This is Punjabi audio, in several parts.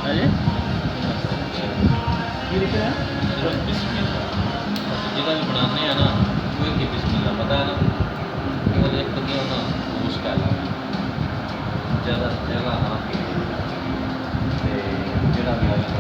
ਹਾਂਜੀ ਕੀ ਲਿਖਿਆ ਸਿਰਫ ਬਿਸਮਿਲ੍ਲਾ ਜਿਹੜਾ ਵੀ ਬਣਾਉਂਦੇ ਆ ਨਾ ਉਹ ਇੱਕ ਬਿਸਮਿਲ੍ਲਾ ਪਤਾ ਹੈ ਨਾ ਉਹ ਇੱਕ ਵਧੀਆ ਨਾ ਪੋਸਟ ਹੈ ਜ਼ਿਆਦਾ ਜਗ੍ਹਾ ਨਾ ਤੇ ਜਿਹੜਾ ਵੀ ਆਵੇ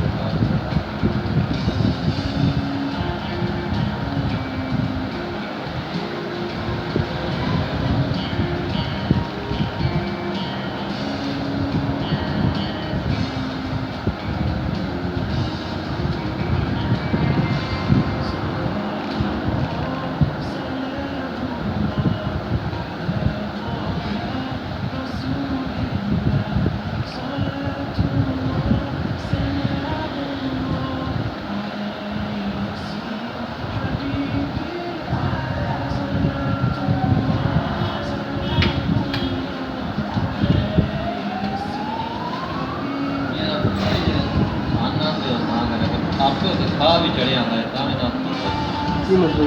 आपको तो खा भी चढ़े आता है तामे ना ਕੀ ਮਤਲਬ